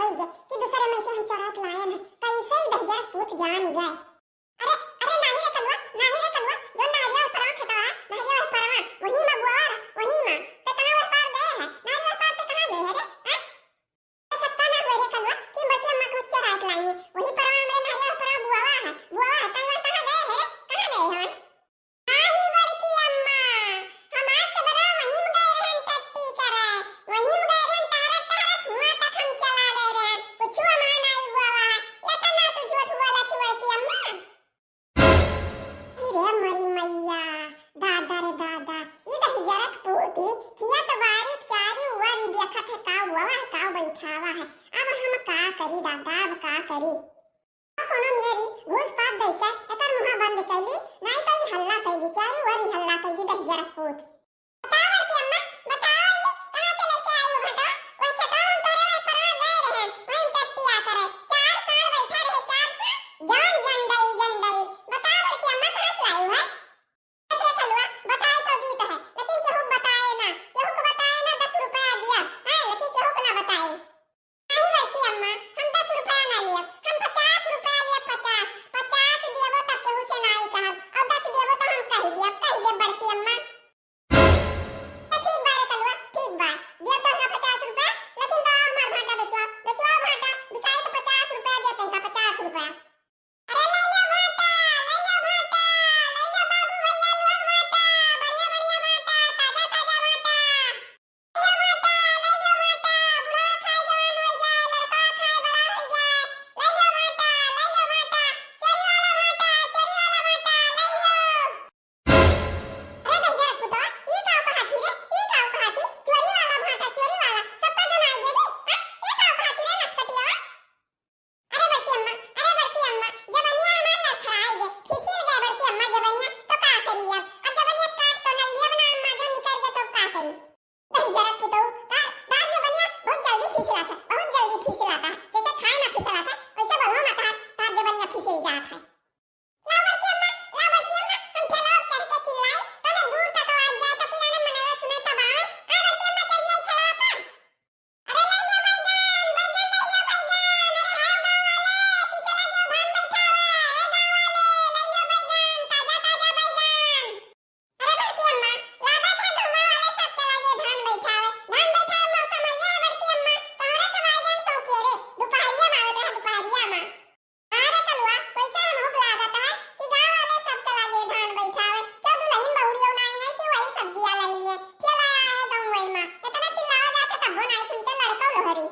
होई गए कि दूसरे में से हम चोरा के लायन है कैसे ही दहिजरा पूत जान गए। अरे अरे नाही रे कलवा जो नारिया ऊपर फेंका है नारिया ऊपर वही में बुआ वही में ते कहां ऊपर दे है नारिया ऊपर ते कहां दे है रे हैं सत्ता ना होए रे कलवा कि बटिया मां को चोरा के लाई वही पर हमरे नारिया ऊपर बुआ है कलवा कहां दे है रे कहां दे है नाही बड़की अम्मा हम आज सबरा वही में गए रहन टट्टी करे वही में गए रहन तारा तारा धुआं तक हम चला दे रहन कुछ हमारा नहीं बुआ है या तना तू झूठ बोला थी बड़की अम्मा। रे मरी मैया दादा रे दादा ये दहिजरा पूती किया तो बारीक चारी हुआ री देखा थे का हुआ है का बैठावा है अब हम का करी दादा अब का करी कोनो मेरी घूस पात दई के एकर मुंह बंद कैली नहीं तो ये हल्ला कई बेचारी वरी हल्ला कई दी दहिजरा पूत बताओ कि अम्मा बताओ ये कहां से लेके आई हो बेटा वो खेता हम तोरे में परा गए रहे वहीं टट्टिया करे 4 साल बैठा रहे 4 साल जान बताओ कि अम्मा कहां से लाई है ऐसे कलवा बताए तो दी तो है लेकिन केहू बताए ना केहू को बताए ना 10 रुपया दिया हां लेकिन केहू को ना बताए नहीं बड़की अम्मा हम 10 रुपया ना लिया हम 50 रुपया लिया 50 देबो तब केहू से नहीं कहब और 10 देबो तो हम कह दे बड़की अम्मा तो ठीक बा रे कलवा ठीक बा दिया तो ना 50 रुपया लेकिन दो हमार भाटा बेचवा भाटा बिकाए तो 50 रुपया देते हैं 50 रुपया अरे ले लो भाटा बाबू भैया लो भाटा बढ़िया भाटा ताजा भाटा ले लो भाटा बुढ़ा खाए जवान हो जाए लड़का खाए बड़ा हो जाए ले लो भाटा चोरी वाला भाटा ले लो। अरे दहिजरा पुतो ई का कहाती चोरी वाला भाटा चोरी वाला सबका जनाई दे दी हां ई का कहाती रे नसकटिया अरे बड़की अम्मा जबनिया हमार लड़खड़ाई दे खिसिर गए बड़की अम्मा जबनिया तो का करी अब जबनिया काट तो न लिया बना अम्मा जो निकल गए तो का करी दहिजरा पुतो दार जबनिया बहुत जल्दी फिसलाता है जैसे खाए ना फिसलाता वैसे बोलो ना तार जबनिया फिसल जात है ला बड़की अम्मा हम चलो चढ़ के चिल्लाई तो ना दूर तक आवाज जाए तो किनारे मनवा सुने तब आए आ बड़की अम्मा चढ़ जाए चला अपन अरे ले लो बैगन अरे हाय गांव वाले कि चला जो धान बैठावा ए गांव वाले ले लो बैगन ताजा बैगन अरे बड़की अम्मा लागा था धुआं वाले सब चला गए धान बैठावे मौसम है ये बड़की अम्मा तोहरा सब आइगन सो के रे दोपहरिया में आवत है दोपहरिया में अरे कलवा पैसा हमहु लागत है कि गांव वाले सब चला गए धान बैठावे क्यों दुल्हन बहुरियो नहीं है कि वही सब्जियां लाई लिए खेला है गांव वही में इतना चिल्लावा जाते तब वो नहीं सुनते लड़का लोहरी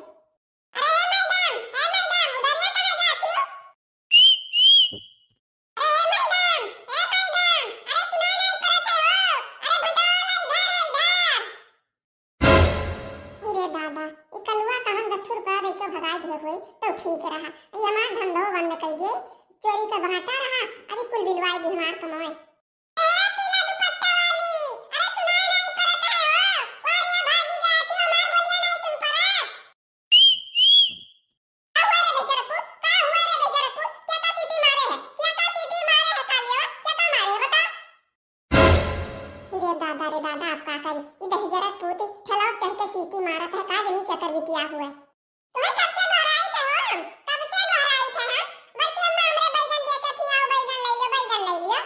अरे मैडम उधर ये कहां जाती हो अरे मैडम अरे सुना नहीं पड़ता हो अरे बटाला इधर अरे दादा ये कलवा कहां 10 रुपया दे के भगाई दे हुई तो ठीक रहा ये हमार धंधो बंद कर दिए चोरी का भाटा रहा अभी कुल दिलवाई दी हमार कमाए ए पीला दुपट्टा वाली अरे सुना नहीं पड़ता है हो वारिया भागी जाती हमार बोलिया नहीं सुन पड़ा का हुआ रे बेचारा पुत क्या का सीटी मारे है कालिया क्या का मारे बता रे दादा आप का करी ये दहिजरा पूती ठलाव चढ़ के सीटी मारत है का जनी क्या कर बिटिया हुए तुम्हें कब से दोहराई थे हो कब से दोहराई थे हां बड़की अम्मा हमरे बैगन देते थी आओ बैगन ले लो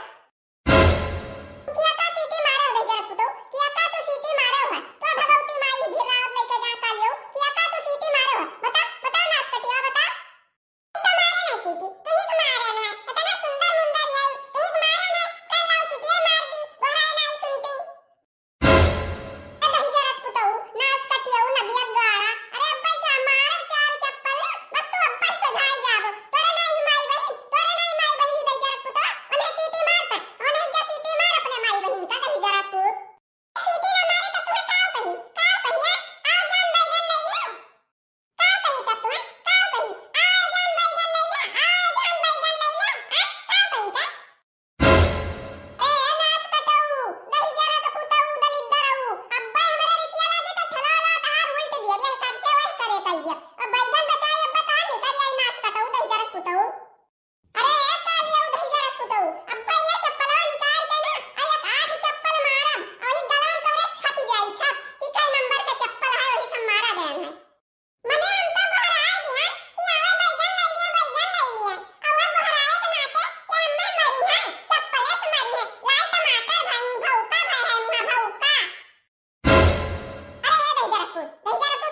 रखो, रही जा रखो